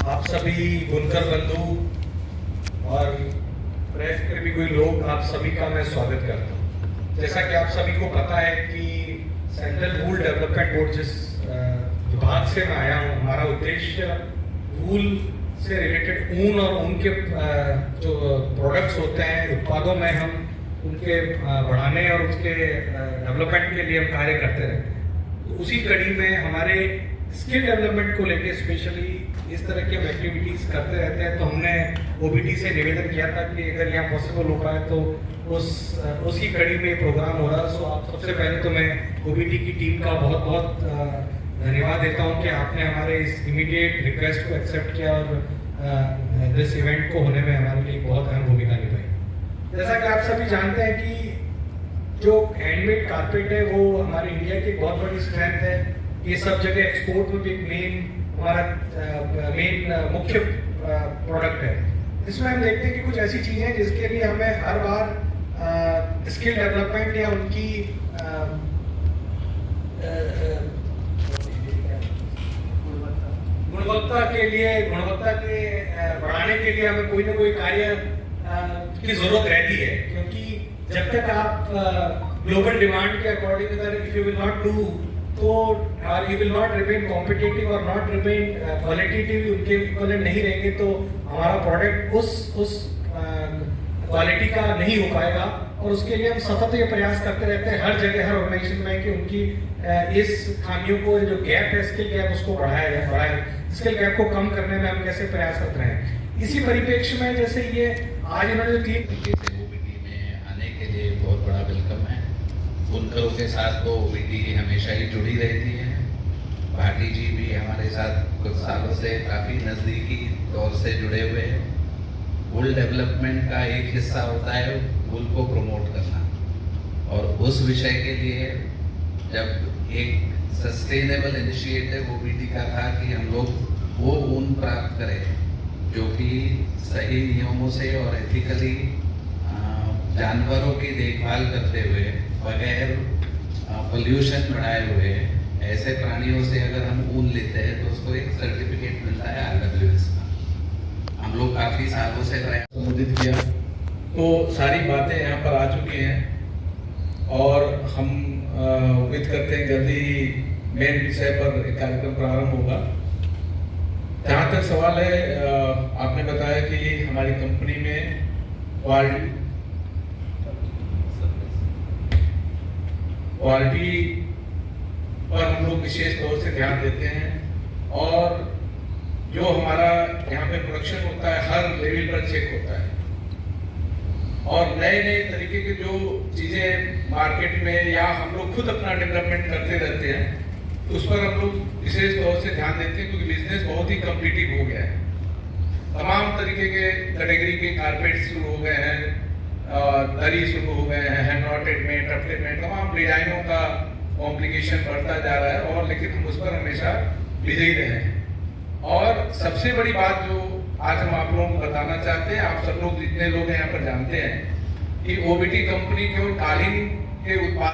आप सभी बुनकर बंधु और प्रेस के भी कोई लोग, आप सभी का मैं स्वागत करता हूँ। जैसा कि आप सभी को पता है कि सेंट्रल वूल डेवलपमेंट बोर्ड जिस विभाग से मैं आया हूँ, हमारा उद्देश्य वूल से रिलेटेड ऊन और ऊन के जो प्रोडक्ट्स होते हैं, उत्पादों में हम उनके बढ़ाने और उसके डेवलपमेंट के लिए हम कार्य करते रहते हैं। तो उसी कड़ी में हमारे स्किल डेवलपमेंट को लेके स्पेशली इस तरह की हम एक्टिविटीज करते रहते हैं। तो हमने ओबीटी से निवेदन किया था कि अगर यहाँ पॉसिबल हो पाए तो उसी कड़ी में प्रोग्राम हो रहा। सो आप सबसे पहले तो मैं ओबीटी की टीम का बहुत बहुत धन्यवाद देता हूँ कि आपने हमारे इस इमीडिएट रिक्वेस्ट को एक्सेप्ट किया और इस इवेंट को होने में हमारे लिए बहुत अहम भूमिका निभाई। जैसा कि आप सभी जानते हैं कि जो हैंडमेड कारपेट है वो हमारे इंडिया की बहुत बड़ी स्ट्रेंथ है। ये सब जगह एक्सपोर्ट में भी एक मुख्य प्रोडक्ट है। इसमें हम देखते हैं कि कुछ ऐसी चीजें हैं जिसके लिए हमें हर बार स्किल डेवलपमेंट या उनकी गुणवत्ता के बढ़ाने के लिए हमें कोई ना कोई कार्य की जरूरत रहती है, क्योंकि जब तक आप ग्लोबल डिमांड के अकॉर्डिंग अगर if you will not do तो you will not remain competitive और नॉट रिमेन क्वालिटेटिव उनके इक्वलेंट नहीं रहेंगे तो हमारा प्रोडक्ट उस क्वालिटी का नहीं हो पाएगा। और उसके लिए हम सतत ये प्रयास करते रहते हैं हर जगह, हर ऑर्गेनाइजेशन में, कि उन्हीं इस खामियों को, जो गैप है, स्किल गैप, उसको बढ़ाया जाए। स्किल गैप को कम करने में हम कैसे प्रयास करते हैं। इसी परिप्रेक्ष्य में जैसे ये आज इन्होंने जो ओबीटी में आने के लिए बहुत बड़ा वेलकम है। बुनकरों के साथ तो ओबीटी हमेशा ही जुड़ी रहती है। भाटी जी भी हमारे साथ कुछ सालों से काफ़ी नज़दीकी तौर से जुड़े हुए हैं। वूल डेवलपमेंट का एक हिस्सा होता है वूल को प्रमोट करना, और उस विषय के लिए जब एक सस्टेनेबल इनिशिएटिव ओबीटी का था कि हम लोग वो ऊन प्राप्त करें जो कि सही नियमों से और एथिकली जानवरों की देखभाल करते हुए, बगैर पोल्यूशन बढ़ाए हुए, ऐसे प्राणियों से अगर हम ऊन लेते हैं तो उसको एक सर्टिफिकेट मिलता है RWS का। हम लोग काफ़ी सालों से संबोधित किया तो सारी बातें यहाँ पर आ चुकी हैं और हम उम्मीद करते हैं जल्दी मेन विषय पर एक कार्यक्रम प्रारंभ होगा। जहाँ तक सवाल है, आपने बताया कि हमारी कंपनी में क्वालिटी पर हम लोग विशेष तौर से ध्यान देते हैं, और जो हमारा यहाँ पे प्रोडक्शन होता है हर लेवल पर चेक होता है, और नए नए तरीके के जो चीज़ें मार्केट में या हम लोग खुद अपना डेवलपमेंट करते रहते हैं, तो उस पर हम लोग विशेष तौर से ध्यान देते हैं, क्योंकि बिजनेस बहुत ही कॉम्पिटिटिव हो गया है। तमाम तरीके के कैटेगरी के कारपेट शुरू हो गए हैं, दरी शुरू हो गए हैं, हैंड नॉटेड में, टफ्टेड में, तमाम डिजाइनों का कॉम्प्लिकेशन बढ़ता जा रहा है, और लेकिन हम उस पर हमेशा विजयी रहे हैं। और सबसे बड़ी बात जो आज हम आप लोगों को बताना चाहते हैं, आप सब लोग जितने लोग यहाँ पर जानते हैं कि ओबीटी कंपनी केवल कालीन के उत्पाद